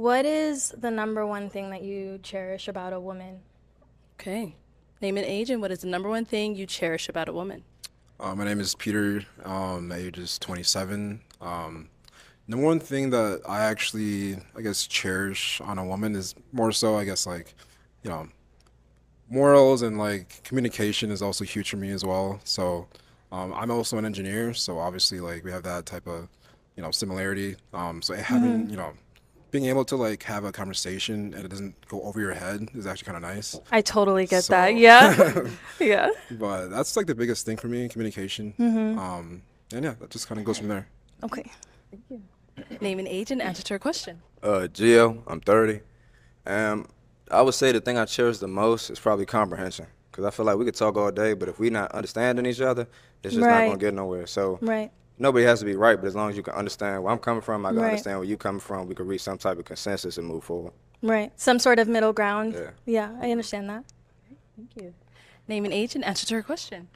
What is the number one thing that you cherish about a woman? Okay. Name and age, and what is the number one thing you cherish about a woman? My name is Peter. My age is 27. The one thing that I actually, I guess, cherish on a woman is more so, I guess, like, you know, morals and like communication is also huge for me as well. So, I'm also an engineer, so obviously, like, we have that type of, similarity. So having, being able to like have a conversation and it doesn't go over your head is actually kind of nice. I totally get that. So, Yeah. Yeah. but that's like the biggest thing for me, communication. And yeah, that just kind of goes from there. Okay. Name and age, and answer to her question. Gio, I'm 30. Um, I would say the thing I cherish the most is probably comprehension. Because I feel like we could talk all day, but if we're not understanding each other, it's just not Right. going to get nowhere. So Right. nobody has to be right, but as long as you can understand where I'm coming from, I can Right. understand where you coming from, we can reach some type of consensus and move forward. Right. Some sort of middle ground. Yeah. Yeah, I understand that. Thank you. Name and age, and answer to her question.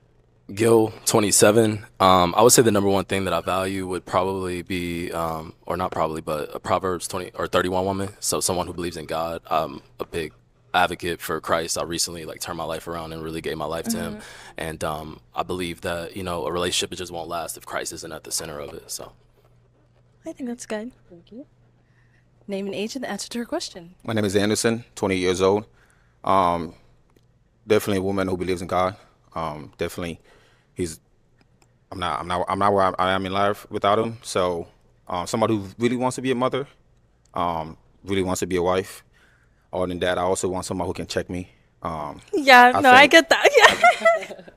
Gil, 27. I would say the number one thing that I value would probably be, or not probably, but a Proverbs 20 or 31 woman. So someone who believes in God. I'm a big advocate for Christ. I recently like turned my life around and really gave my life to Him. And I believe that a relationship it just won't last if Christ isn't at the center of it. So I think that's good. Thank you. Name and age, and answer to her question. My name is Anderson, 20 years old. Um, Definitely a woman who believes in God. Definitely, he's. I'm not where I am in life without him. So, somebody who really wants to be a mother, really wants to be a wife. Other than that, I also want someone who can check me. Yeah, I no, I think- get that.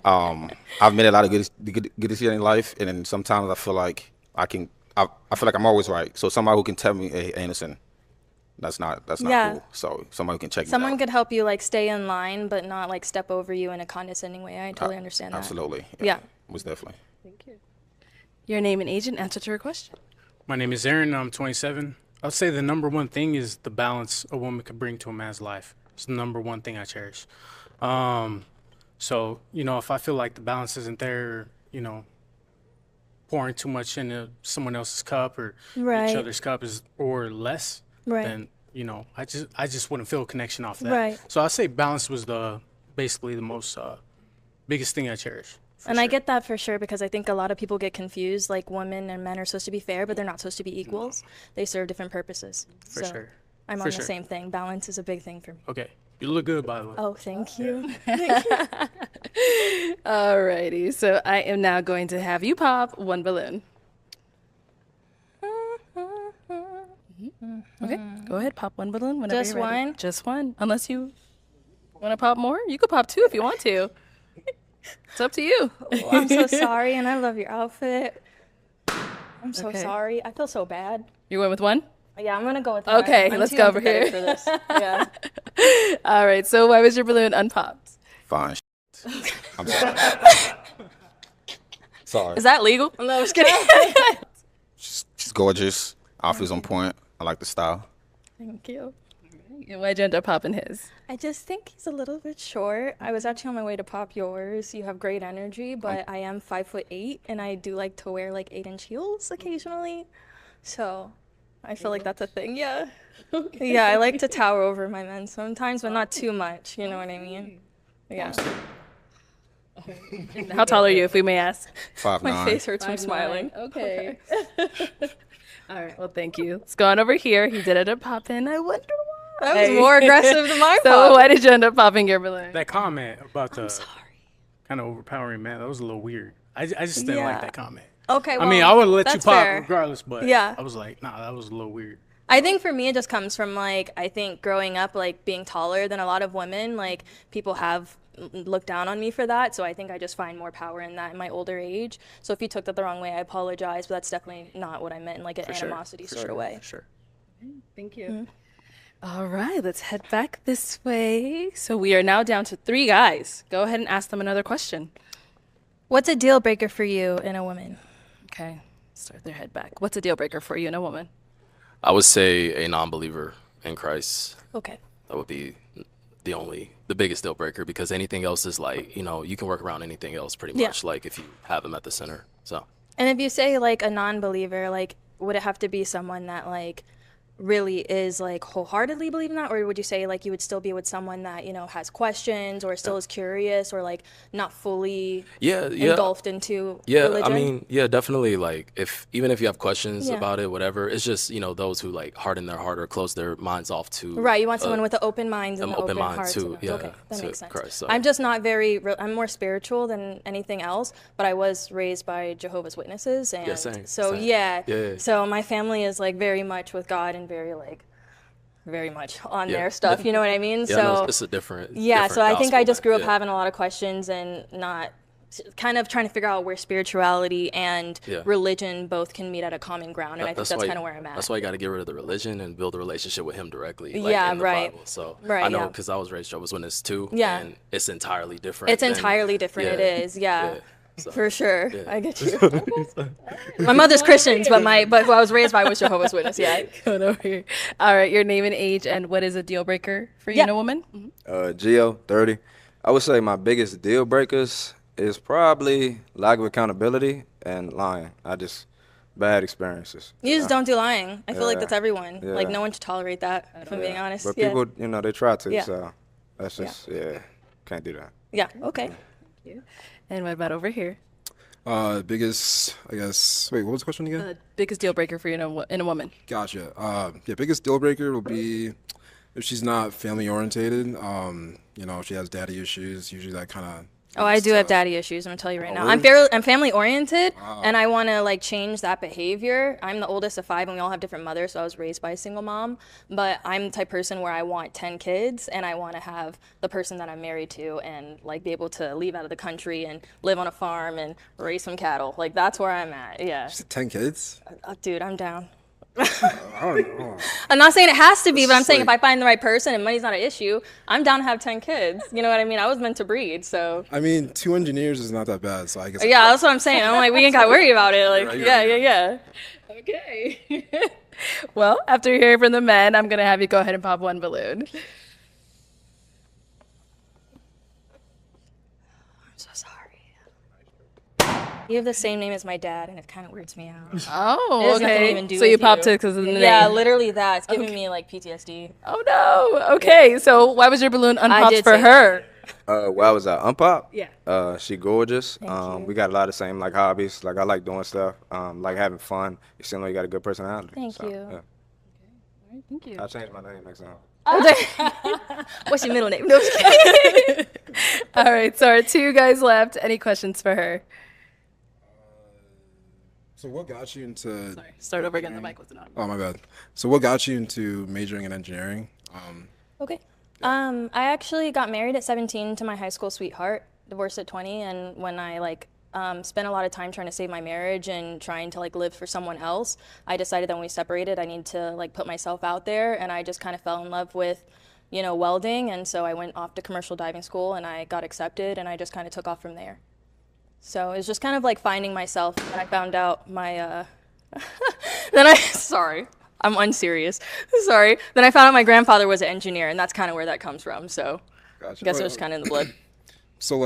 Yeah. I've made a lot of good decisions in life, and then sometimes I feel like I feel like I'm always right. So somebody who can tell me, "Hey, Anderson, that's not Yeah. cool." So somebody who can check me Someone out. could help you like stay in line, but not like step over you in a condescending way. I totally understand that. Absolutely. Yeah. Most definitely. Thank you. Your name and age, and answer to her question. My name is Aaron. I'm 27. I'll say the number one thing is the balance a woman could bring to a man's life. It's the number one thing I cherish. So, if I feel like the balance isn't there, pouring too much into someone else's cup or Right. each other's cup or less, Right. then, I just wouldn't feel a connection off that. Right. So I say balance was basically the most biggest thing I cherish. for And I sure. get that for sure because I think a lot of people get confused. Like women and men are supposed to be fair, but they're not supposed to be equals. They serve different purposes. For So sure. I'm For on the sure. same thing. Balance is a big thing for me. Okay. You look good, by the way. Oh, thank you. Alrighty, so I am now going to have you pop one balloon. Okay, go ahead, pop one balloon whenever Just you're ready. one? Just one. Unless you want to pop more, you could pop two if you want to. It's up to you. Oh, I'm so sorry, and I love your outfit. I'm so Okay. sorry. I feel so bad. You went with one? Yeah, I'm gonna go with one. Okay, I'm let's too go over empathetic here. For this. Yeah. All right, so why was your balloon unpopped? Fine. I'm sorry. Sorry. Is that legal? No, I was kidding. She's gorgeous. Outfit's on point. I like the style. Thank you. And why'd you end up popping his? I just think he's a little bit short. I was actually on my way to pop yours. You have great energy, but I am 5'8", and I do like to wear like 8-inch heels occasionally. So I feel like that's a thing. Yeah. Yeah, I like to tower over my men sometimes, but not too much. You know what I mean? Yeah. How tall are you, if we may ask? 5'9". My face hurts from smiling. Okay. All right, well, thank you. Let's go on over here. He did end up popping. I wonder why. That was more aggressive than my So pop. why did you end up popping your balloon? That comment about the Sorry. kind of overpowering man, that was a little weird. I just didn't like Yeah. that comment. Okay, well, I mean, I would let you that's pop fair. regardless, but Yeah. I was like, nah, that was a little weird. I think for me, it just comes from like, I think growing up, like being taller than a lot of women, like people have looked down on me for that. So I think I just find more power in that in my older age. So if you took that the wrong way, I apologize, but that's definitely not what I meant in like an For sure. animosity For sort sure. of way. For sure. Thank you. All right, let's head back this way. So we are now down to 3 guys. Go ahead and ask them another question. What's a deal breaker for you in a woman? Okay, start their head back. What's a deal breaker for you in a woman? I would say a non-believer in Christ. Okay. That would be the biggest deal breaker because anything else is like, you can work around anything else pretty Yeah. much, like if you have him at the center. So And if you say like a non-believer, like would it have to be someone that like really is like wholeheartedly believe in that, or would you say like you would still be with someone that has questions or still is curious or like not fully Yeah, engulfed into yeah. religion? I mean, yeah, definitely. Like, even if you have questions Yeah. about it, whatever, it's just those who like harden their heart or close their minds off to Right, you want someone with an open mind and an an open open mind heart. too, yeah, Okay, that to makes sense. Christ, so- I'm just not I'm more spiritual than anything else, but I was raised by Jehovah's Witnesses, and same, so same. yeah, Yeah. so my family is like very much with God and very much on Yeah. their stuff. You know what I mean? Yeah, so no, it's a different. yeah, different so I think I gospel, just grew up yeah. having a lot of questions and not kind of trying to figure out where spirituality and Yeah. religion both can meet at a common ground, and I think that's why- kind of where I'm at. That's why you got to get rid of the religion and build a relationship with Him directly. Yeah, in the right. Bible. So Right, I know yeah. because I was raised Jehovah's Witness too. Yeah. And it's entirely different. It's entirely different. It is, yeah. So, For sure, yeah. I get you. My mother's Christians, but who I was raised by was Jehovah's Witness. Yeah. Going over here. All right, your name and age, and what is a deal breaker for you Yeah. and a woman? Gio, 30. I would say my biggest deal breakers is probably lack of accountability and lying. Bad experiences. You just don't do lying. I feel like Yeah. that's everyone. Like Yeah. no one should tolerate that. If I'm being honest. But Yeah. people, they try to, Yeah. so that's just, can't do that. Yeah. Okay. And what about over here? Biggest, I guess. Wait, what was the question again? Biggest deal breaker for you in a woman? Gotcha. Yeah, biggest deal breaker will be if she's not family orientated. If she has daddy issues, usually that kind of. Oh, I do have daddy issues. I'm gonna tell you right now. really? I'm family oriented, and I want to like change that behavior. I'm the oldest of 5, and we all have different mothers, so I was raised by a single mom. But I'm the type of person where I want 10 kids, and I want to have the person that I'm married to, and like be able to leave out of the country and live on a farm and raise some cattle. Like that's where I'm at. Yeah, 10 kids? dude, I'm down. I don't know. I'm not saying it has to be, but I'm saying if like- I find the right person and money's not an issue, I'm down to have 10 kids. You know what I mean? I was meant to breed, so. I mean, 2 engineers is not that bad, so I guess. Yeah, that's what I'm saying. I'm like, we ain't got to worry about it. Like, Right, yeah. Okay. Well, after hearing from the men, I'm going to have you go ahead and pop one balloon. I'm so sorry. You have the same name as my dad, and it kind of weirds me out. Oh, It has nothing to okay. even do So with you popped it because of the name. Yeah, literally that. It's giving me like PTSD. Oh, no. Okay. So why was your balloon unpopped did for say her? Well, I was at Unpop. Yeah. She gorgeous. We got a lot of same like hobbies. Like I like doing stuff. Like having fun. You seem like you got a good personality. Thank you. Yeah. Thank you. I'll change my name next time. What's your middle name? No, just kidding. All right. So our 2 guys left. Any questions for her? So what got you into? Sorry. Start over again. The mic wasn't on. Oh, my bad. So what got you into majoring in engineering? Okay. I actually got married at 17 to my high school sweetheart, divorced at 20, and when I spent a lot of time trying to save my marriage and trying to like live for someone else, I decided that when we separated, I need to like put myself out there, and I just kind of fell in love with, welding, and so I went off to commercial diving school, and I got accepted, and I just kind of took off from there. So it was just kind of like finding myself, and I found out my, sorry. I'm unserious. Sorry. Then I found out my grandfather was an engineer, and that's kind of where that comes from. So Gotcha. I guess it was kind of in the blood. So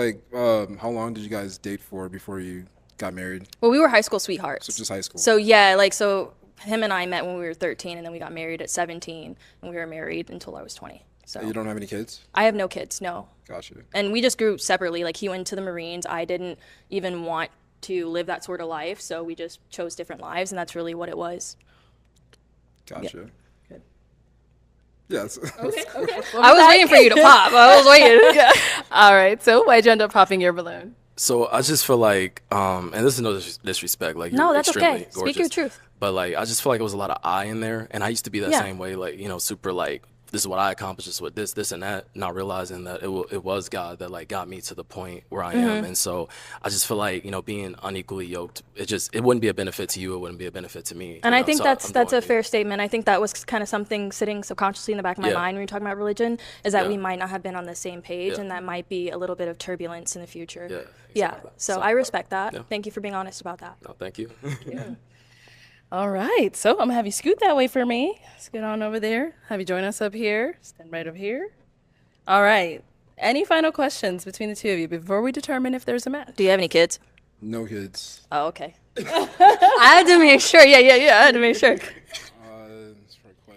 how long did you guys date for before you got married? Well, we were high school sweethearts. So just high school. So yeah, so him and I met when we were 13, and then we got married at 17, and we were married until I was 20. So You don't have any kids? I have no kids, no. Gotcha. And we just grew separately. Like he went to the Marines. I didn't even want to live that sort of life, so we just chose different lives, and that's really what it was. Gotcha. Good. Yes. Okay. I was waiting for you to pop. I was waiting. All right. So why'd you end up popping your balloon? So I just feel like, and this is no disrespect, like No, you're that's extremely okay. gorgeous. Speak your truth. But like, I just feel like it was a lot of I in there, and I used to be that Yeah. same way, like super like this is what I accomplished, this is what this and that, not realizing that it was God that like got me to the point where I Mm-hmm. am, and so I just feel like being unequally yoked, it wouldn't be a benefit to you, it wouldn't be a benefit to me. And I think so that's I'm a doing fair statement. I think that was kind of something sitting subconsciously in the back of my Yeah. mind when you're talking about religion, is that Yeah. we might not have been on the same page, Yeah. and that might be a little bit of turbulence in the future. Yeah, Yeah. exactly. So So, I respect that. yeah. Thank you for being honest about that. No, thank you. All right. So I'm going to have you scoot that way for me. Scoot on over there. Have you join us up here. Stand right up here. All right. Any final questions between the 2 of you before we determine if there's a match? Do you have any kids? No kids. Oh, okay. I had to make sure. Yeah. I had to make sure. For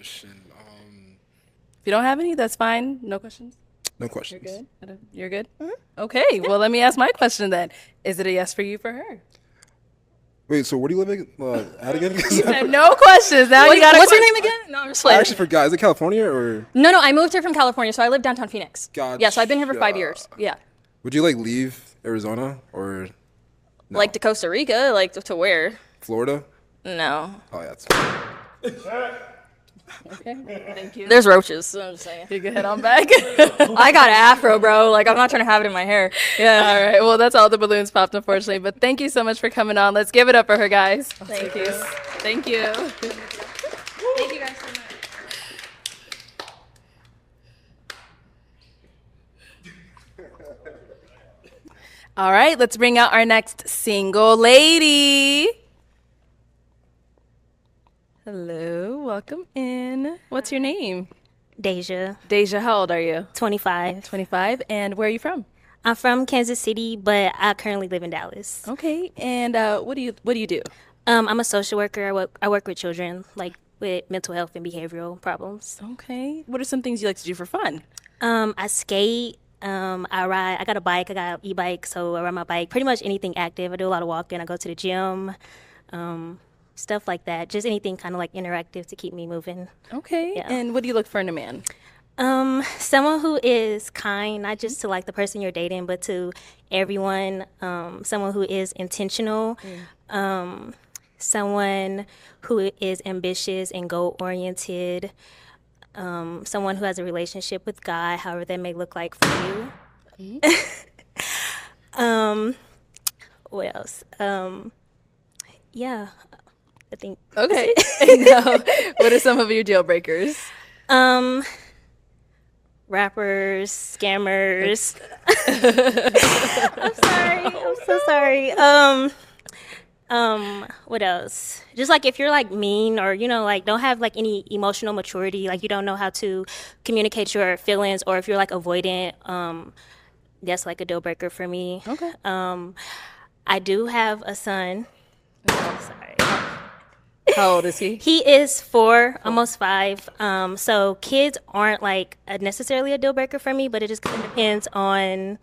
a question. If you don't have any, that's fine. No questions? No questions. You're good? Okay, well, let me ask my question then. Is it a yes for you for her? Wait, so where do you live at again? No questions. Now you got What's your name again? No, I'm just I like. actually forgot. Is it California or? No, I moved here from California, so I live downtown Phoenix. Yeah, so I've been here for 5 Gotcha. years. Yeah. Would you like leave Arizona or Like to Costa Rica, like to where? Florida? No. Oh, yeah, that's fine. Okay, thank you. There's roaches, so I'm just saying. You can head on back. I got an afro, bro. Like, I'm not trying to have it in my hair. Yeah. All right, well, that's all the balloons popped, unfortunately. But thank you so much for coming on. Let's give it up for her, guys. Thank you. Thank you. Thank you guys so much. All right, let's bring out our next single lady. Hello, welcome in. What's your name? Deja, Deja, how old are you? 25. 25. And where are you from? I'm from Kansas City, but I currently live in Dallas. Okay, and what do you do? I'm a social worker. I work with children, like with mental health and behavioral problems. Okay, what are some things you like to do for fun? I skate. I ride. I got a bike. I got an e-bike, so I ride my bike. Pretty much anything active. I do a lot of walking. I go to the gym, stuff like that. Just anything kind of like interactive to keep me moving. Okay, Yeah. and what do you look for in a man? Someone who is kind, not just to like the person you're dating, but to everyone. Someone who is intentional. Someone who is ambitious and goal oriented. Someone who has a relationship with God, however that may look like for you. What else? Yeah, I think. Okay, now, what are some of your deal breakers? Rappers, scammers. I'm sorry. I'm so sorry. What else? Just like if you're like mean or, like don't have like any emotional maturity, like you don't know how to communicate your feelings, or if you're like avoidant, that's like a deal breaker for me. Okay. I do have a son. Sorry. How old is he? He is 4, almost 5. So kids aren't like necessarily a deal breaker for me, but it just kind of depends on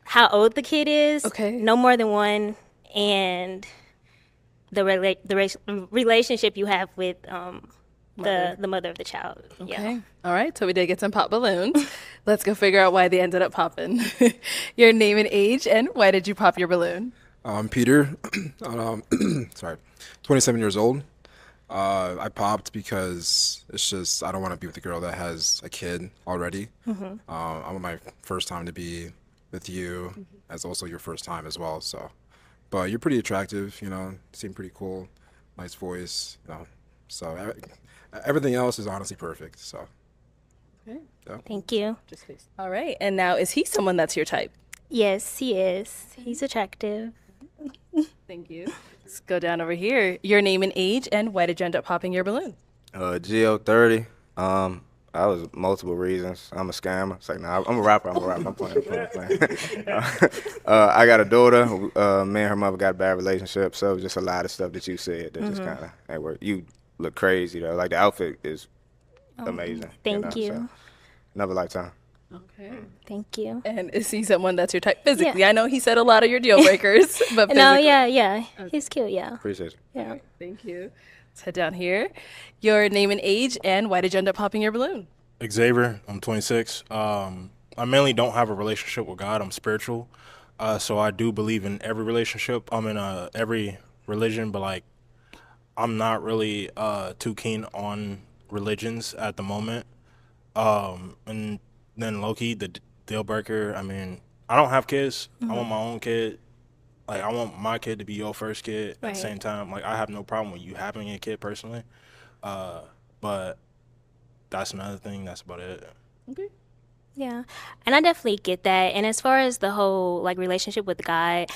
how old the kid is. Okay. No more than 1, and the relationship you have with the mother of the child. Okay. Yeah. All right. So we did get some pop balloons. Let's go figure out why they ended up popping. Your name and age, and why did you pop your balloon? I'm Peter. Sorry, 27 years old. I popped because it's just I don't want to be with a girl that has a kid already. I want my first time to be with you as also your first time as well. So, but you're pretty attractive. Seem pretty cool, nice voice. So everything else is honestly perfect. So. Okay. Yeah. Thank you. All right. And now, is he someone that's your type? Yes, he is. He's attractive. Thank you. Let's go down over here. Your name and age, and why did you end up popping your balloon? Geo30. I was multiple reasons. I'm a scammer. It's like, nah, I'm a rapper. I'm playing. I got a daughter. Me and her mother got a bad relationship, so just a lot of stuff that you said that just kind of ain't work. You look crazy though. Like the outfit is amazing. Thank you. So, another lifetime. Okay. Thank you. And is he someone that's your type physically? I know he said a lot of your deal breakers, but No, physically. yeah. He's cute, yeah. Appreciate you. Yeah. Thank you. Let's head down here. Your name and age, and why did you end up popping your balloon? Xavier, I'm 26. I mainly don't have a relationship with God. I'm spiritual. So I do believe in every relationship. I'm in every religion, but like I'm not really too keen on religions at the moment. And then low-key, the deal breaker, I mean, I don't have kids. I want my own kid. Like, I want my kid to be your first kid at the Right. same time. Like, I have no problem with you having a kid personally. But that's another thing. That's about it. Okay. Yeah, and I definitely get that. And as far as the whole like relationship with God,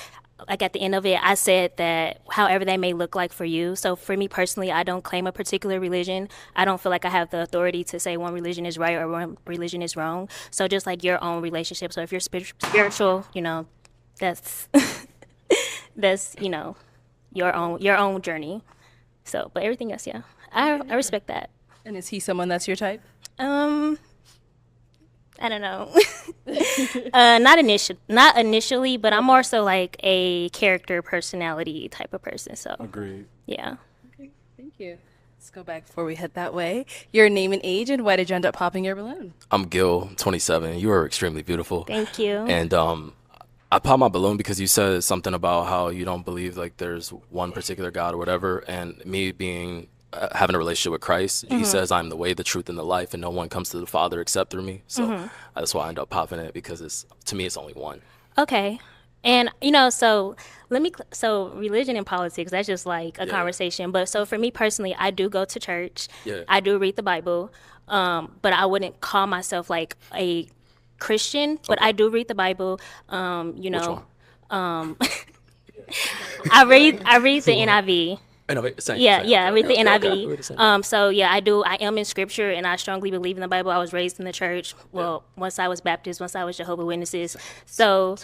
like at the end of it, I said that however that may look like for you. So for me personally, I don't claim a particular religion. I don't feel like I have the authority to say one religion is right or one religion is wrong. So just like your own relationship. So if you're spiritual, that's that's your own journey. So, but everything else, yeah, I respect that. And is he someone that's your type? I don't know. Not initially, but I'm more so like a character personality type of person. So Agreed. yeah. Thank you. Let's go back before we head that way. Your name and age, and why did you end up popping your balloon? I'm Gil, 27. You are extremely beautiful. Thank you. And I popped my balloon because you said something about how you don't believe like there's one particular God or whatever. And me being having a relationship with Christ, he says I'm the way, the truth, and the life, and no one comes to the Father except through me. So that's why I end up popping it, because to me it's only one. Okay. And so so religion and politics, that's just like a conversation. But so for me personally, I do go to church. Yeah. I do read the Bible. But I wouldn't call myself like a Christian, but I do read the Bible. Which one? I read the NIV. Same. Yeah, I read the Okay, NIV. we're the same. So yeah, I am in scripture, and I strongly believe in the Bible. I was raised in the church. Well, once I was Baptist, once I was Jehovah's Witnesses. So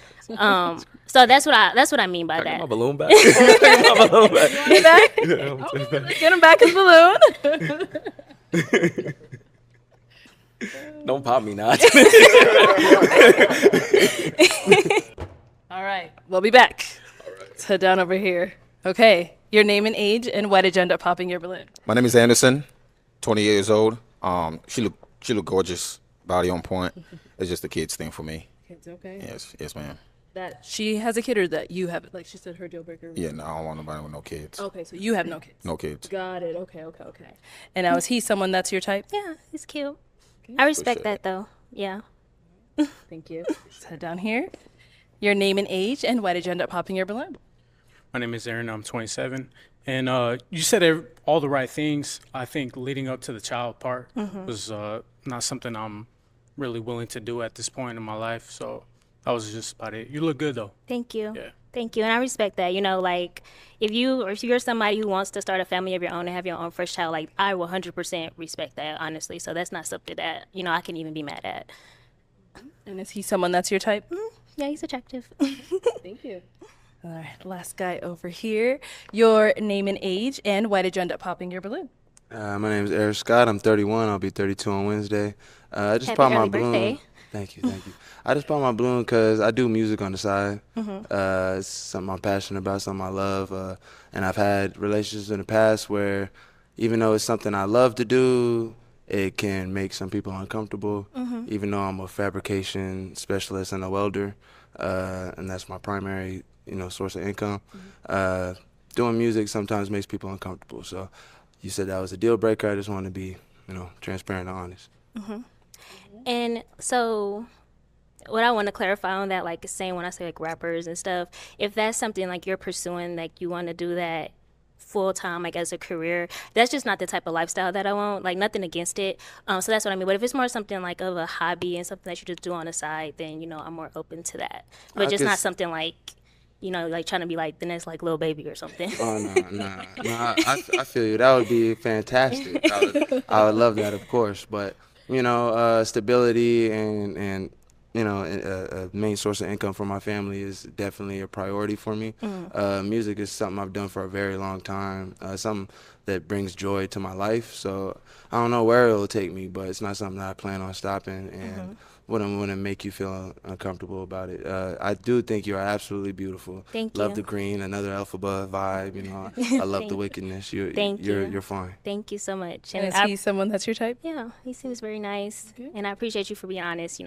so that's what I mean by Get that. my balloon back. Get my balloon back. Get him back his balloon. Don't pop me now. All right, we'll be back. Let's head down over here. Okay, your name and age, and why did you end up popping your balloon? My name is Anderson, 20 years old. She look gorgeous, body on point. It's just a kid's thing for me. Kids, okay. Yes, ma'am. That she has a kid, or that you have it? Like she said, her deal breaker. Yeah, no, I don't want nobody with no kids. Okay, so you have no kids. No kids. Got it. Okay. And now is he someone that's your type? Yeah, he's cute. I respect that though. Yeah. Thank you. Let's head down here. Your name and age, and why did you end up popping your balloon? My name is Aaron. I'm 27. And you said all the right things. I think leading up to the child part was not something I'm really willing to do at this point in my life. So that was just about it. You look good, though. Thank you. Yeah. Thank you. And I respect that. Like if you're somebody who wants to start a family of your own and have your own first child, like I will 100% respect that, honestly. So that's not something that, I can even be mad at. And is he someone that's your type? Yeah, he's attractive. Thank you. All right, last guy over here. Your name and age, and why did you end up popping your balloon? My name is Eric Scott. I'm 31. I'll be 32 on Wednesday. I just Happy popped my early balloon. birthday. Thank you. I just popped my balloon because I do music on the side. It's something I'm passionate about, something I love. And I've had relationships in the past where even though it's something I love to do, it can make some people uncomfortable, even though I'm a fabrication specialist and a welder, and that's my primary, source of income. Doing music sometimes makes people uncomfortable. So you said that was a deal breaker. I just want to be, transparent and honest. And so what I want to clarify on that, like saying when I say like rappers and stuff, if that's something like you're pursuing, like you want to do that full time, like as a career, that's just not the type of lifestyle that I want. Like nothing against it. So that's what I mean. But if it's more something like of a hobby and something that you just do on the side, then, I'm more open to that. But just not something like, like trying to be like the next like Lil Baby or something. Oh, no. I feel you. That would be fantastic. I would love that, of course. But, stability and a main source of income for my family is definitely a priority for me. Music is something I've done for a very long time, something that brings joy to my life. So I don't know where it'll take me, but it's not something that I plan on stopping and wouldn't make you feel uncomfortable about it. I do think you are absolutely beautiful. Thank Love you. the green, another Elphaba vibe. I love the wickedness. You're fine. Thank you so much. And is he someone that's your type? Yeah, he seems very nice. And I appreciate you for being honest,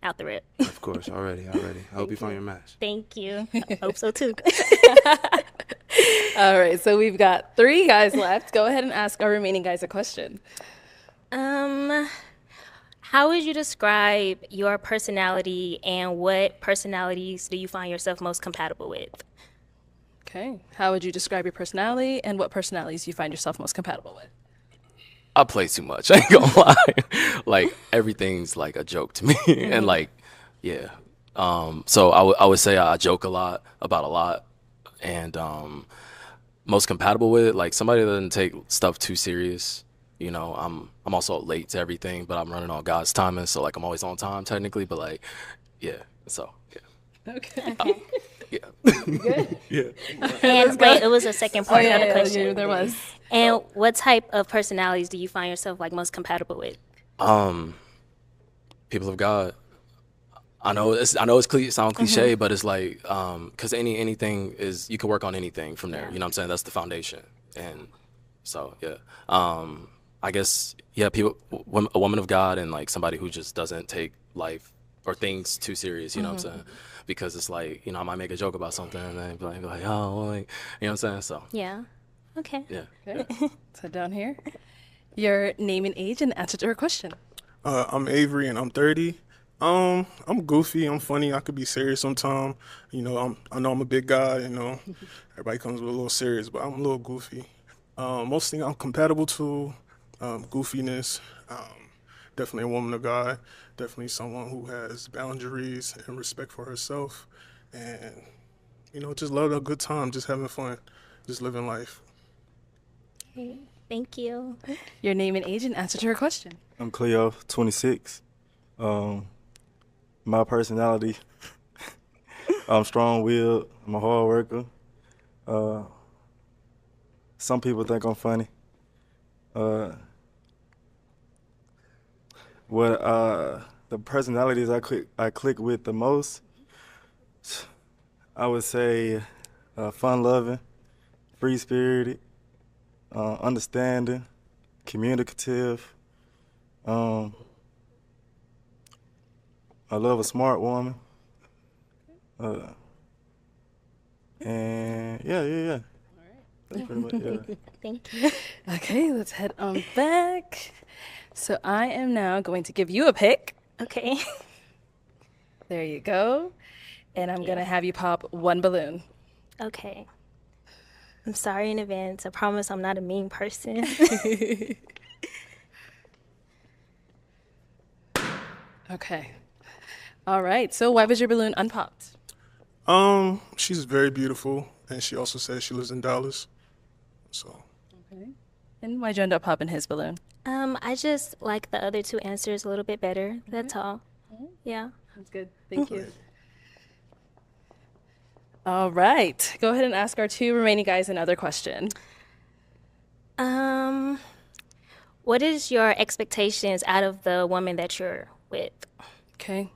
out the rip. Of course, already. I hope you find your match. Thank you. I hope so too. All right, so we've got 3 guys left. Go ahead and ask our remaining guys a question. How would you describe your personality, and what personalities do you find yourself most compatible with? Okay. How would you describe your personality, and what personalities do you find yourself most compatible with? I play too much. I ain't gonna lie. Like everything's like a joke to me, and like, yeah. So I would say I joke a lot about a lot, and most compatible with it, like somebody that doesn't take stuff too serious. I'm also late to everything, but I'm running on God's timing, so like I'm always on time technically. But like, yeah. So yeah. Okay. Yeah. And wait, it was a second part of the question. yeah, there was. And what type of personalities do you find yourself like most compatible with? People of God. I know it's sound cliche, but it's like because anything is, you can work on anything from there. You know what I'm saying? That's the foundation. And so yeah, I guess yeah, a woman of God and like somebody who just doesn't take life or things too serious. You know what I'm saying? Because it's like, you know, I might make a joke about something and then be like, oh, well, like, you know what I'm saying? So Yeah. Okay. yeah. Okay. Let's head down here. Your name and age and answer to her question. I'm Avery and I'm 30. I'm goofy. I'm funny. I could be serious sometime. You know, I know I'm a big guy. You know, everybody comes with a little serious, but I'm a little goofy. Most things I'm compatible to, goofiness. Definitely a woman of God. Definitely someone who has boundaries and respect for herself, and you know, just love a good time, just having fun, just living life. Okay. Thank you. Your name and age and answer to her question. I'm Cleo, 26. My personality, I'm strong-willed. I'm a hard worker. Some people think I'm funny. The personalities I click with the most, I would say fun-loving, free-spirited, understanding, communicative. I love a smart woman. And yeah. That's pretty much, yeah. Thank you. Okay, let's head on back. So I am now going to give you a pick. Okay. There you go. And I'm going to have you pop one balloon. Okay. I'm sorry in advance. I promise I'm not a mean person. Okay. All right. So why was your balloon unpopped? She's very beautiful, and she also says she lives in Dallas. So. Okay. And why'd you end up popping his balloon? I just like the other two answers a little bit better. That's all. Yeah. That's good. Thank you. All right. Go ahead and ask our two remaining guys another question. What is your expectations out of the woman that you're with? Okay.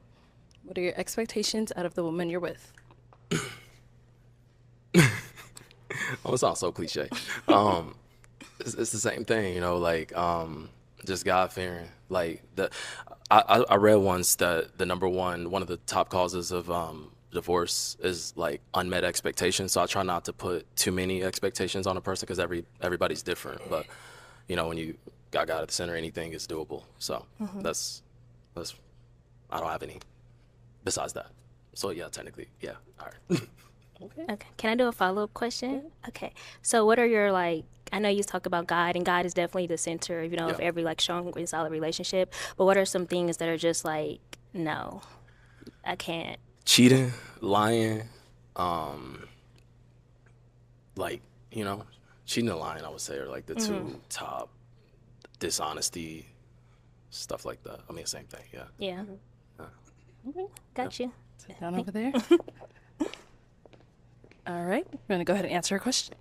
What are your expectations out of the woman you're with? Oh, it sounds so cliche. It's the same thing, you know, like just God fearing. Like I read once that one of the top causes of divorce is like unmet expectations. So I try not to put too many expectations on a person because everybody's different. But you know, when you got God at the center, anything is doable. So that's I don't have any besides that. So yeah, technically, yeah. All right. Okay. Can I do a follow-up question? Okay. So what are your, like, I know you talk about God, and God is definitely the center, you know, of every, like, strong and solid relationship. But what are some things that are just like, no, I can't? Cheating, lying, like, you know, cheating and lying, I would say, are like the two top. Dishonesty, stuff like that. I mean, same thing, yeah. Yeah. Okay. Got you. Sit down over there. All right. I'm going to go ahead and answer her question.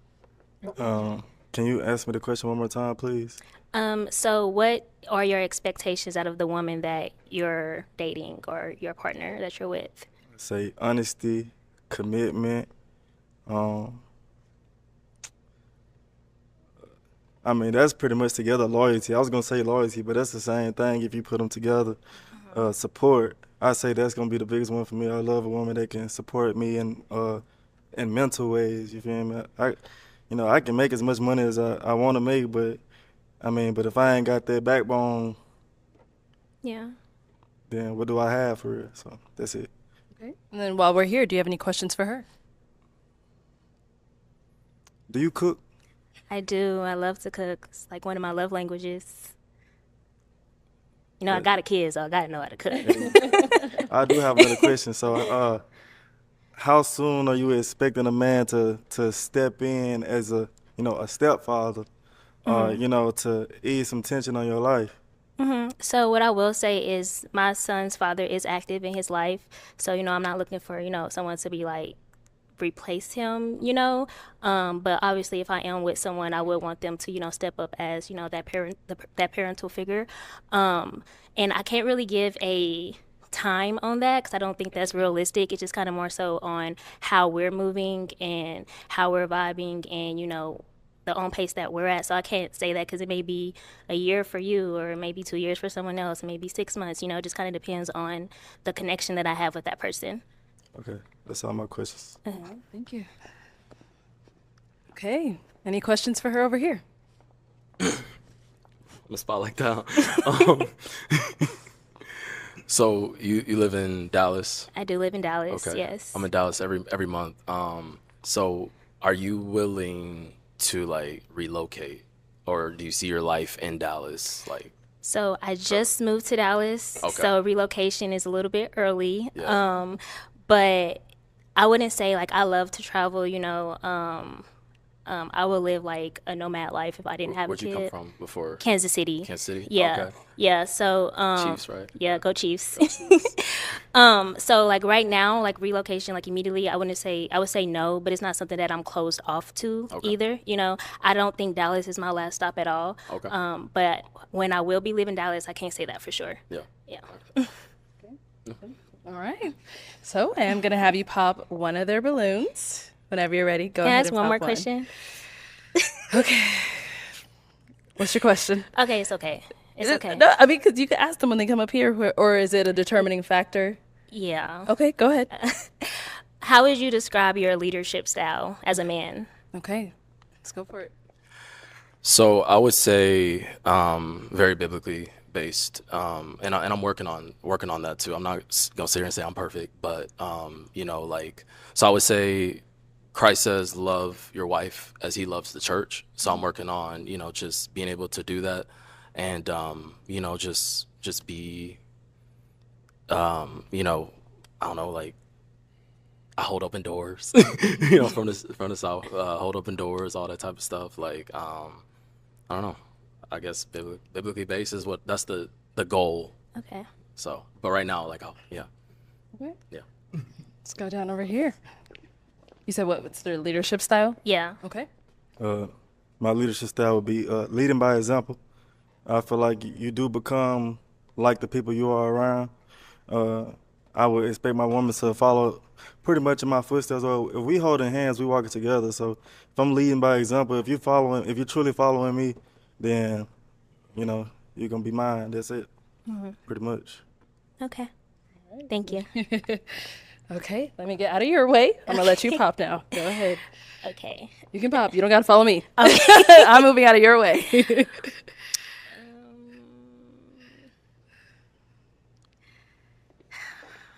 Can you ask me the question one more time, please? So what are your expectations out of the woman that you're dating or your partner that you're with? Say honesty, commitment. I mean, that's pretty much together loyalty. I was going to say loyalty, but that's the same thing if you put them together. Support. I say that's going to be the biggest one for me. I love a woman that can support me in mental ways, you feel me? I can make as much money as I want to make, but if I ain't got that backbone, yeah, then what do I have for real? So that's it. Okay. And then while we're here, do you have any questions for her? Do you cook? I do. I love to cook. It's like one of my love languages. You know, I got a kid, so I got to know how to cook. I do have another question. So, how soon are you expecting a man to step in as a stepfather, to ease some tension on your life? So what I will say is my son's father is active in his life. So, I'm not looking for, someone to be like replace him, you know. But obviously, if I am with someone, I would want them to, you know, step up as, you know, that that parental figure. And I can't really give a time on that because I don't think that's realistic. It's just kind of more so on how we're moving and how we're vibing and, you know, the own pace that we're at. So I can't say that because it may be a year for you or maybe 2 years for someone else, maybe 6 months. You know, it just kind of depends on the connection that I have with that person. Okay, that's all my questions. Thank you. Okay. Any questions for her over here? I'm a spot like that. So you live in Dallas? I do live in Dallas, Okay. yes. I'm in Dallas every month. So are you willing to like relocate, or do you see your life in Dallas? Like, So I just moved to Dallas, Okay. so relocation is a little bit early. Yeah. But I wouldn't say like I love to travel, you know. I would live like a nomad life if I didn't have where'd a kid. you come from before? Kansas City. Kansas City? Yeah. Okay. Yeah. So Chiefs, right? Yeah, go Chiefs. So like right now, like relocation, like immediately, I would say no, but it's not something that I'm closed off to Okay. either. You know, I don't think Dallas is my last stop at all. Okay. But when I will be leaving Dallas, I can't say that for sure. Yeah. Yeah. All right. So I am going to have you pop one of their balloons. Whenever you're ready, go Can I ahead ask and one pop more question? Okay. What's your question? Okay, it's okay. It's okay. No, I mean, because you can ask them when they come up here, or is it a determining factor? Yeah. Okay, go ahead. How would you describe your leadership style as a man? Okay, let's go for it. So I would say very biblically based, and I'm working on that too. I'm not gonna sit here and say I'm perfect, but you know, like, so I would say Christ says, "Love your wife as He loves the church." So I'm working on, you know, just being able to do that, and you know, just be, you know, I don't know, like, I hold open doors, you know, from the south, hold open doors, all that type of stuff, like. I don't know. I guess biblically based is that's the goal. Okay. So, but right now, like, yeah. Okay. Yeah. Let's go down over here. You said what's their leadership style? Yeah. Okay. My leadership style would be leading by example. I feel like you do become like the people you are around. I would expect my woman to follow pretty much in my footsteps. Or if we holding hands, we walking together. So if I'm leading by example, if you're truly following me, then you know you're gonna be mine. That's it, pretty much. Okay. Thank you. Okay, let me get out of your way. I'm gonna let you pop now. Go ahead. Okay. You can pop. You don't gotta follow me. Okay. I'm moving out of your way.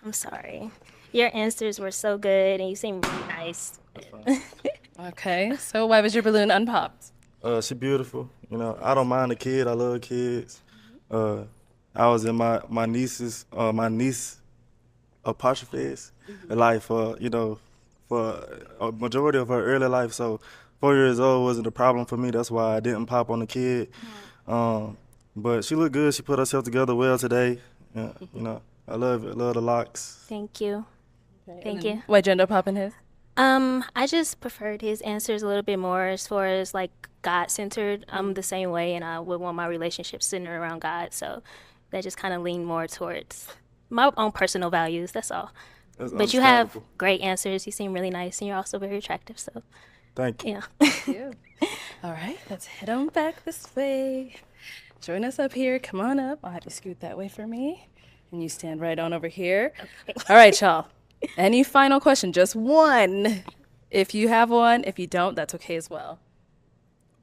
I'm sorry. Your answers were so good and you seem really nice. Okay, so why was your balloon unpopped? She beautiful. You know, I don't mind a kid. I love kids. I was in my niece apostrophes life for for a majority of her early life. So 4 years old wasn't a problem for me. That's why I didn't pop on the kid. But she looked good. She put herself together well today. Yeah, you know, I love it. Love the locks. Thank you. Thank you. Why'd you end up popping his? I just preferred his answers a little bit more as far as like God-centered. I'm the same way, and I would want my relationship centered around God. So that just kind of leaned more towards my own personal values. That's all. That's But you have understandable. great answers. You seem really nice, and you're also very attractive. So Thank you. yeah. All right, let's head on back this way. Join us up here. Come on up. I'll have you scoot that way for me. And you stand right on over here. All right, y'all. Any final question? Just one. If you have one, if you don't, that's okay as well.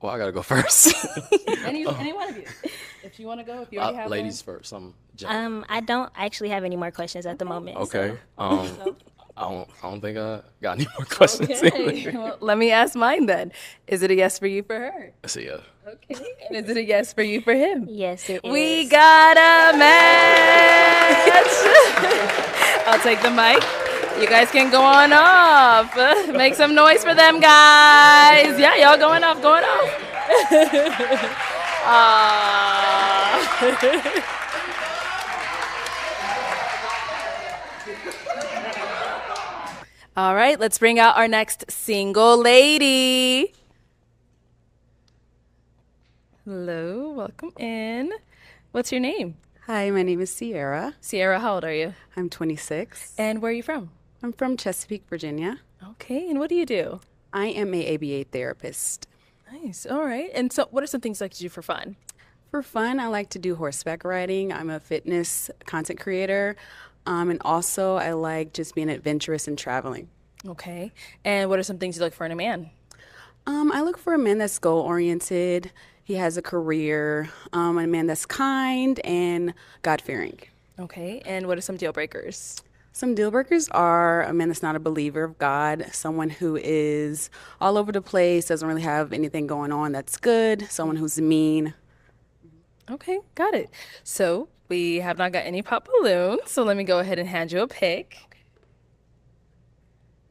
Well, I gotta go first. Any one of you. If you want to go, if you already have Ladies first. I don't actually have any more questions at the moment. Okay. so- I don't think I got any more questions. one. Okay. Well, let me ask mine then. Is it a yes for you for her? So yeah. Okay. And is it a yes for you for him? Yes, it We is. got a match. I'll take the mic. You guys can go on off. Make some noise for them, guys. Yeah, y'all going off, going off. Aw. All right, let's bring out our next single lady. Hello, welcome in. What's your name? Hi, my name is Sierra. Sierra, how old are you? I'm 26. And where are you from? I'm from Chesapeake, Virginia. Okay, and what do you do? I am a ABA therapist. Nice, all right. And so what are some things you like to do for fun? For fun, I like to do horseback riding. I'm a fitness content creator. And also, I like just being adventurous and traveling. Okay, and what are some things you look for in a man? I look for a man that's goal-oriented. He has a career, a man that's kind and God-fearing. Okay, and what are some deal breakers? Some deal breakers are a man that's not a believer of God, someone who is all over the place, doesn't really have anything going on that's good, someone who's mean. Okay, got it. So we have not got any pop balloons, so let me go ahead and hand you a pick.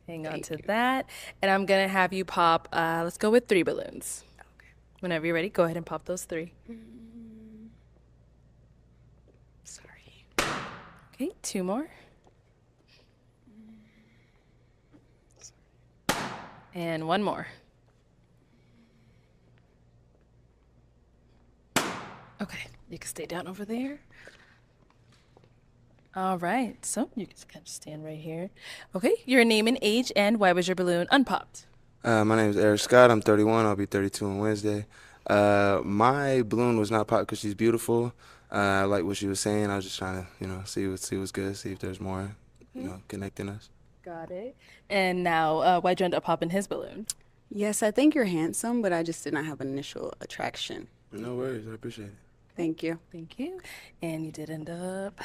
Hang on to that. And I'm going to have you pop, let's go with 3 balloons. Okay. Whenever you're ready, go ahead and pop those 3. Sorry. Okay, 2 more. And 1 more. Okay, you can stay down over there. All right, so you can just kind of stand right here. Okay, your name and age, and why was your balloon unpopped? My name is Eric Scott. I'm 31. I'll be 32 on Wednesday. My balloon was not popped because she's beautiful. I like what she was saying. I was just trying to, see what's good, see if there's more, connecting us. Got it. And now, why'd you end up popping his balloon? Yes, I think you're handsome, but I just did not have initial attraction. No worries. I appreciate it. Thank you. Thank you. And you did end up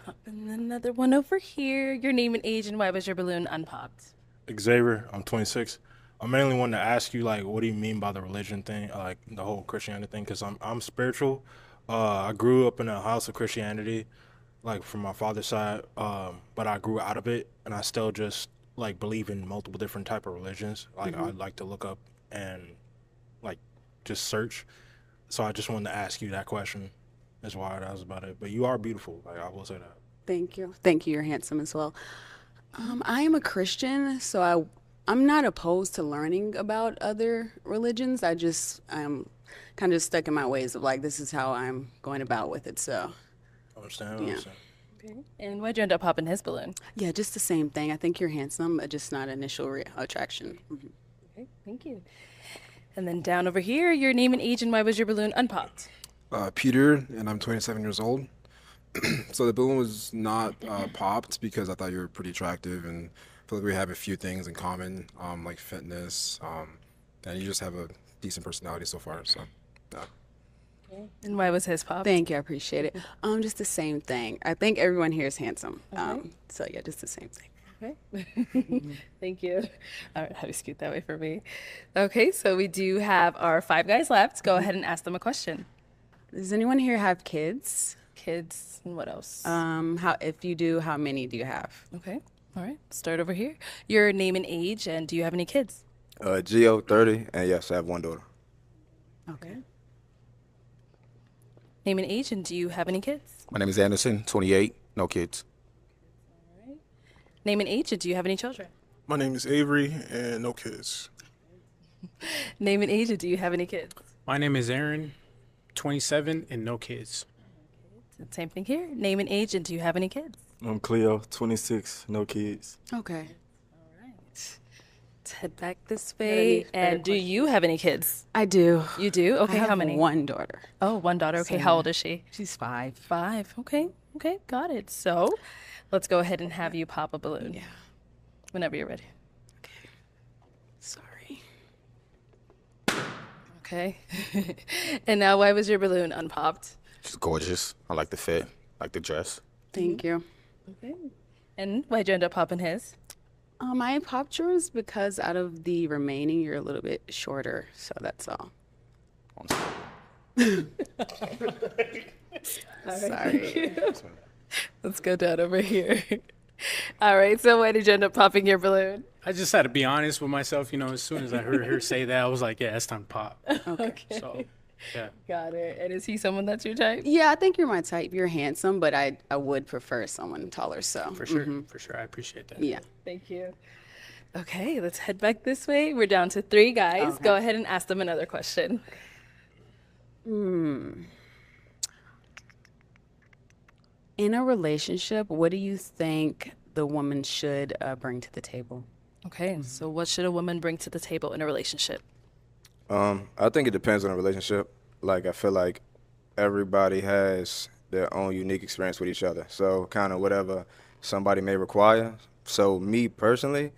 popping another one over here. Your name and age, and why was your balloon unpopped? Xavier, I'm 26. I mainly wanted to ask you, like, what do you mean by the religion thing, like the whole Christianity thing? Because I'm spiritual. I grew up in a house of Christianity, like from my father's side, but I grew out of it, and I still just like believe in multiple different type of religions. Like I like to look up and like just search. So I just wanted to ask you that question. That's why that was about it. But you are beautiful. Like I will say that. Thank you. Thank you. You're handsome as well. I am a Christian, so I'm not opposed to learning about other religions. I'm kind of stuck in my ways of like, this is how I'm going about with it. So, Understand? Yeah. Understand. Okay. And why'd you end up popping his balloon? yeah, just the same thing. I think you're handsome, just not initial attraction. Mhm. Okay, thank you. And then down over here, your name and age, and why was your balloon unpopped? Peter, and I'm 27 years old. So the balloon was not popped because I thought you were pretty attractive, and I feel like we have a few things in common, like fitness, and you just have a decent personality so far. So, yeah. And why was his popped? Thank you. I appreciate it. Just the same thing. I think everyone here is handsome. So yeah, just the same thing. Okay. Thank you. All right, have you scoot that way for me? Okay, so we do have our 5 guys left. Go ahead and ask them a question. Does anyone here have kids? Kids, and what else? If you do, how many do you have? Okay, all right, start over here. Your name and age, and do you have any kids? Geo, 30, and yes, I have 1 daughter. Okay. Name and age, and do you have any kids? My name is Anderson, 28, no kids. Name and age, and do you have any children? My name is Avery, and no kids. Name and age, and do you have any kids? My name is Aaron, 27, and no kids. Same thing here. Name and age, and do you have any kids? I'm Cleo, 26, no kids. Okay. Let's head back this way. And do you have any kids? I do. You do? Okay, I have how many? 1 daughter. Oh, 1 daughter. Okay, So- how old is she? She's 5. 5. Okay, got it. So let's go ahead and have you pop a balloon. Yeah. Whenever you're ready. Sorry. Okay. And now, why was your balloon unpopped? She's gorgeous. I like the fit, like the dress. Thank you. Okay. And why'd you end up popping his? I popped yours because out of the remaining, you're a little bit shorter. So that's all. Sorry. Let's go down over here. All right, so why did you end up popping your balloon? I just had to be honest with myself. As soon as I heard her say that, I was like, yeah, it's time to pop. Okay. So Yeah. Got it. And is he someone that's your type? Yeah, I think you're my type. You're handsome, but I would prefer someone taller. So For sure. For sure. I appreciate that. Yeah. Thank you. Okay, let's head back this way. We're down to 3 guys. Okay. Go ahead and ask them another question. In a relationship, what do you think the woman should bring to the table? Okay, so what should a woman bring to the table in a relationship? I think it depends on the relationship. Like, I feel like everybody has their own unique experience with each other. So kind of whatever somebody may require. So me personally,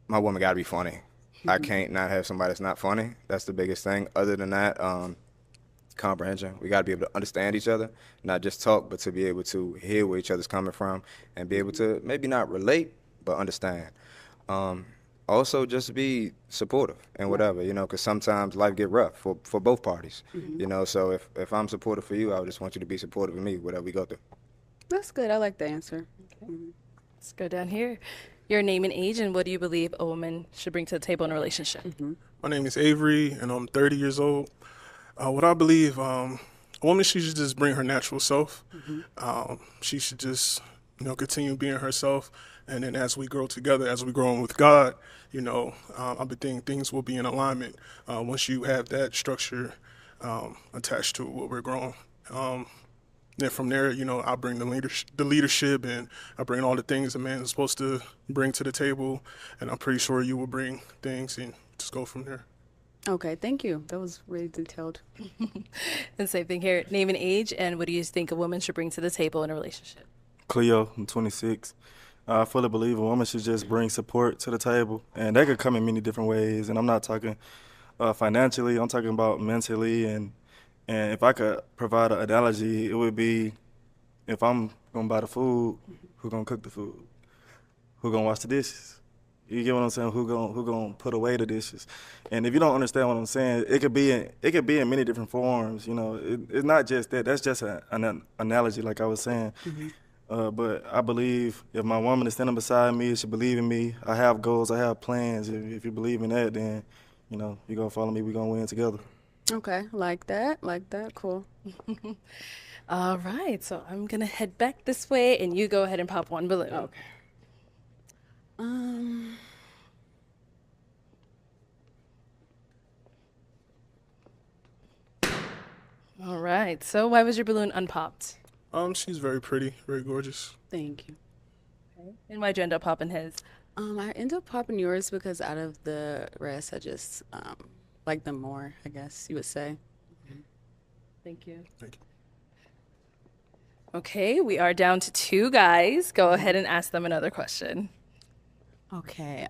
my woman got to be funny. I can't not have somebody that's not funny. That's the biggest thing. Other than that, comprehension. We got to be able to understand each other, not just talk, but to be able to hear where each other's coming from and be able to maybe not relate, but understand. Also, just be supportive and whatever, you know, because sometimes life get rough for both parties, you know. So if I'm supportive for you, I would just want you to be supportive of me, whatever we go through. That's good. I like the answer. Let's go down here. Your name and age, and what do you believe a woman should bring to the table in a relationship? My name is Avery, and I'm 30 years old. What I believe, a woman should just bring her natural self. She should just, you know, continue being herself. And then as we grow together, as we grow with God, you know, I think things will be in alignment once you have that structure attached to what we're growing. Then from there, you know, I bring the leadership, and I bring all the things a man is supposed to bring to the table. And I'm pretty sure you will bring things, and just go from there. Okay, thank you. That was really detailed. And same thing here. Name and age, and what do you think a woman should bring to the table in a relationship? Cleo, I'm 26. I fully believe a woman should just bring support to the table, and that could come in many different ways. And I'm not talking financially. I'm talking about mentally. And if I could provide an analogy, it would be if I'm gonna buy the food, who gonna cook the food? Who gonna wash the dishes? You get what I'm saying? Who gonna put away the dishes? And if you don't understand what I'm saying, it could be in many different forms. You know, it's not just that. That's just an analogy, like I was saying. But I believe if my woman is standing beside me, she believe in me. I have goals, I have plans. If you believe in that, then, you know, you're going to follow me. We're going to win together. Okay, like that, cool. All right, so I'm going to head back this way, and you go ahead and pop one balloon. Okay. All right, so why was your balloon unpopped? She's very pretty, very gorgeous. Thank you. And why'd you end up popping his? I ended up popping yours because out of the rest, I just like them more, I guess you would say. Thank you. Thank you. Okay, we are down to 2 guys. Go ahead and ask them another question. Okay,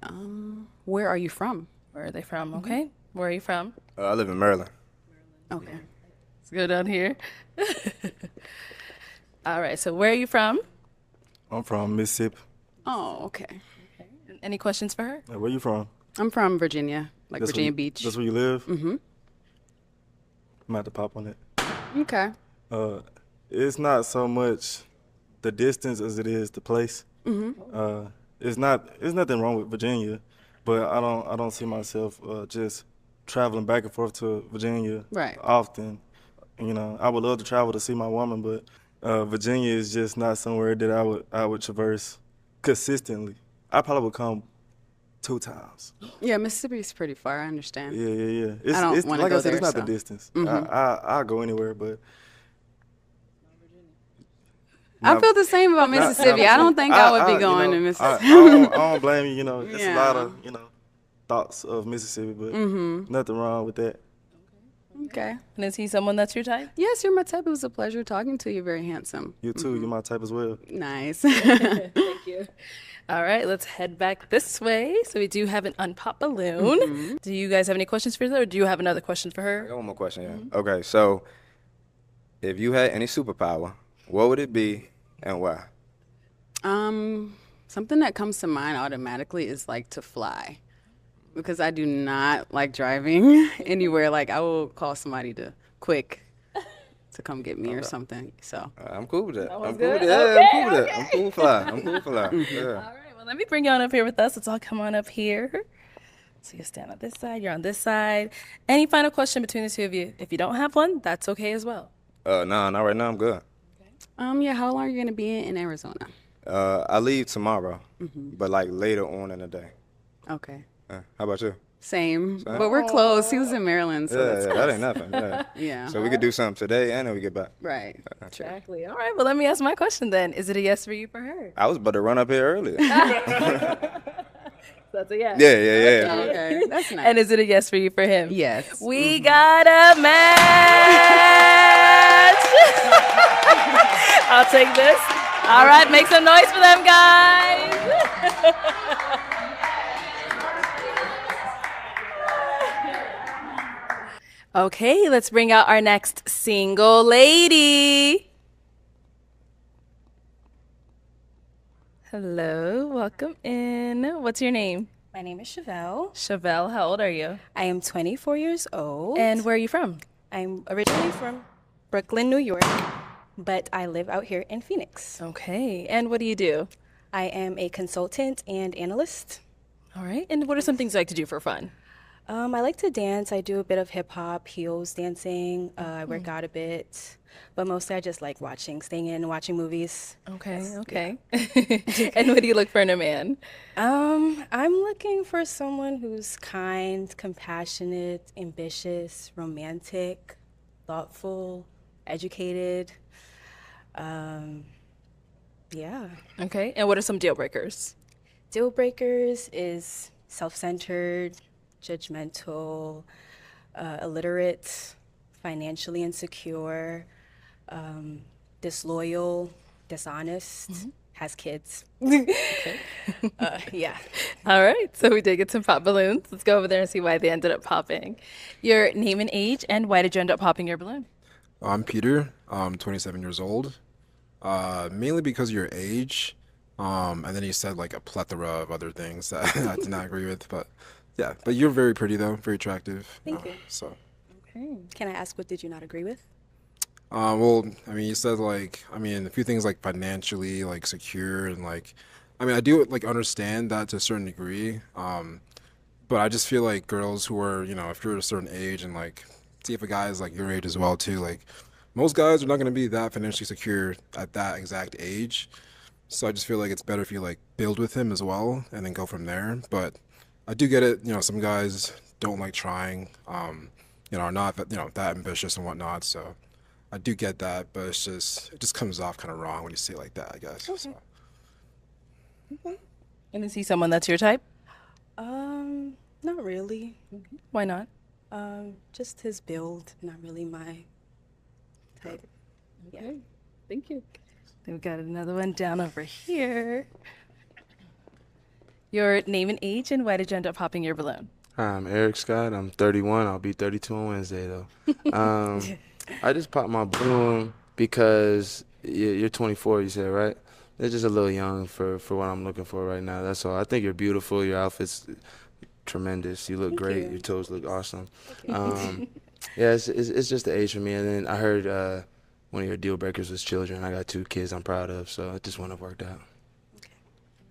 where are you from? Where are they from? Okay, where are you from? I live in Maryland. Okay. Let's go down here. All right, so where are you from? I'm from Mississippi. Oh, okay. Any questions for her? Where you from? I'm from Virginia, like That's Virginia where Beach. That's where you live? Mm-hmm. I'm about to pop on it. Okay. It's not so much the distance as it is the place. Mm-hmm. There's nothing wrong with Virginia, but I don't see myself just traveling back and forth to Virginia Right. often. You know, I would love to travel to see my woman, but Virginia is just not somewhere that I would traverse consistently. I probably would come 2 times. Yeah, Mississippi is pretty far. I understand. Yeah. I don't It's wanna like go I said, there, it's not so. the distance. Mhm. I'll go anywhere, but I feel the same about Mississippi. I don't think I would be going to Mississippi. I don't blame you. You know, it's a lot Yeah. of thoughts of Mississippi, but Mhm. nothing wrong with that. Okay. And is he someone that's your type? Yes, you're my type. It was a pleasure talking to you. Very handsome. You too. You're my type as well. Nice. Thank you. All right, let's head back this way. So we do have an unpopped balloon. Do you guys have any questions for her, or do you have another question for I her? got one more question, yeah. Okay, so if you had any superpower, what would it be and why? Something that comes to mind automatically is like to fly, because I do not like driving anywhere. Like I will call somebody to come get me or something. So I'm cool with that. That was I'm cool with good? that. Okay, I'm cool with that. okay. I'm cool with fly. I'm cool with fly. Yeah. All right, well, let me bring you on up here with us. Let's all come on up here. So you stand on this side, you're on this side. Any final question between the two of you? If you don't have one, that's okay as well. Nah, not right now. I'm good. Yeah, how long are you gonna be in Arizona? I leave tomorrow, but like later on in the day. Okay. How about you? Same. But we're close. He was in Maryland, so that's that ain't nothing. Yeah. Yeah. So we could do something today and then we get back. Right. Exactly. All right, well, let me ask my question then. Is it a yes for you, for her? I was about to run up here earlier. That's a yes. Yeah. Okay. That's nice. And is it a yes for you, for him? Yes. We got a match. I'll take this. All right, make some noise for them, guys. Okay, let's bring out our next single lady. Hello, welcome in. What's your name? My name is Chevelle. Chevelle, how old are you? I am 24 years old. And where are you from? I'm originally from Brooklyn, New York, but I live out here in Phoenix. Okay, and what do you do? I am a consultant and analyst. All right, and what are some things you like to do for fun? I like to dance. I do a bit of hip hop, heels dancing. I work out a bit, but mostly I just like staying in and watching movies. Okay. And what do you look for in a man? I'm looking for someone who's kind, compassionate, ambitious, romantic, thoughtful, educated. Yeah. Okay, and what are some deal breakers? Deal breakers is self-centered, judgmental, illiterate, financially insecure, disloyal, dishonest, has kids. Yeah. All right, so we did get some pop balloons. Let's go over there and see why they ended up popping. Your name and age, and why did you end up popping your balloon? I'm Peter. I'm 27 years old. Mainly because of your age. And then he said like a plethora of other things that I did not agree with. But yeah, but you're very pretty though, very attractive. Thank you. So. Okay. Can I ask, what did you not agree with? Well, I mean, you said like, I mean, a few things like financially like secure and like, I mean, I do like understand that to a certain degree. But I just feel like girls who are, you know, if you're at a certain age and like, see if a guy is like your age as well too, like most guys are not going to be that financially secure at that exact age. So I just feel like it's better if you like build with him as well and then go from there. But I do get it, you know, some guys don't like trying, you know, are not, you know, that ambitious and whatnot. So I do get that, but it just comes off kind of wrong when you say it like that, I guess. Okay. So. Okay. And is he someone that's your type? Not really. Why not? Just his build, not really my type. Okay. Yeah. Thank you. Then we got another one down over here. Your name and age, and why did you end up popping your balloon? I'm Eric Scott. I'm 31. I'll be 32 on Wednesday, though. I just popped my balloon because you're 24, you said, right? They're just a little young for what I'm looking for right now. That's all. I think you're beautiful. Your outfit's tremendous. You look great. Your toes look awesome. Yeah, it's just the age for me. And then I heard one of your deal breakers was children. I got 2 kids I'm proud of, so it just wouldn't have worked out.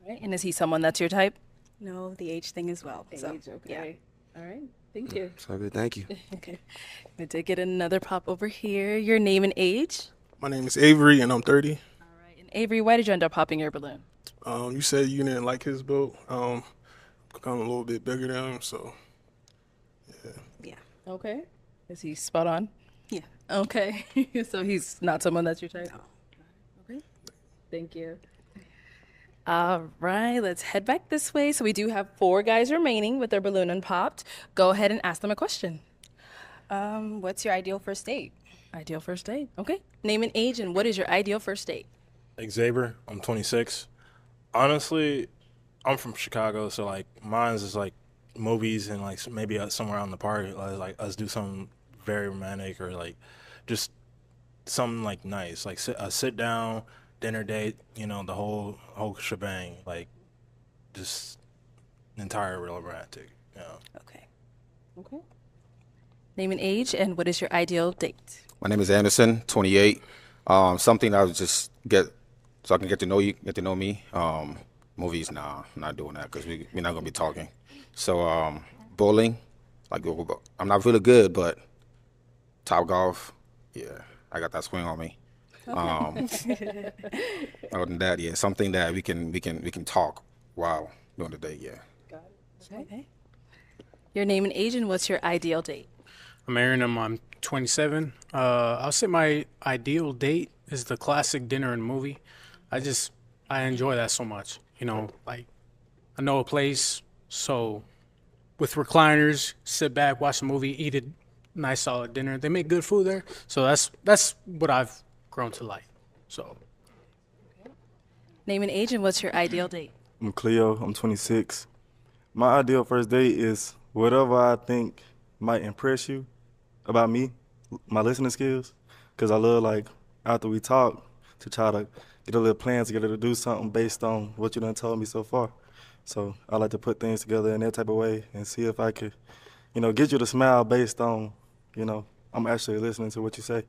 All right. And is he someone that's your type? No, the age thing as well. So, Age, okay. Yeah. All right. Thank you. So good. Thank you. Okay. I did get another pop over here. Your name and age? My name is Avery, and I'm 30. All right. And Avery, why did you end up popping your balloon? You said you didn't like his build. I'm a little bit bigger than him, so yeah. Okay. Is he spot on? Yeah. Okay. So he's not someone that's your type? No. Okay. Thank you. All right, let's head back this way. So we do have 4 guys remaining with their balloon unpopped. Go ahead and ask them a question. What's your ideal first date? Ideal first date. Okay. Name and age, and what is your ideal first date? Xavier, I'm 26. Honestly, I'm from Chicago, so like mine's is like movies and like maybe somewhere out in the park, like us do something very romantic or like just something like nice, like a sit down dinner date, you know, the whole shebang, like just entire real romantic, you know. Okay. Okay. Name and age, and what is your ideal date? My name is Anderson, 28. Something I would just get so I can get to know you, get to know me. Movies, nah, I'm not doing that because we're not gonna be talking. So bowling. Like I'm not really good, but Top Golf, yeah, I got that swing on me. Other than that, yeah, something that we can talk while during the day, yeah. Okay. Your name and age, and what's your ideal date? I'm Aaron. I'm 27. I'll say my ideal date is the classic dinner and movie. I enjoy that so much. You know, like I know a place, so with recliners, sit back, watch a movie, eat a nice solid dinner. They make good food there, so that's what I've grown to like. So, Name and age, and what's your ideal date? I'm Cleo. I'm 26. My ideal first date is whatever I think might impress you about me, my listening skills, because I love, like, after we talk, to try to get a little plan together to do something based on what you done told me so far. So I like to put things together in that type of way and see if I could, get you to smile based on, I'm actually listening to what you say.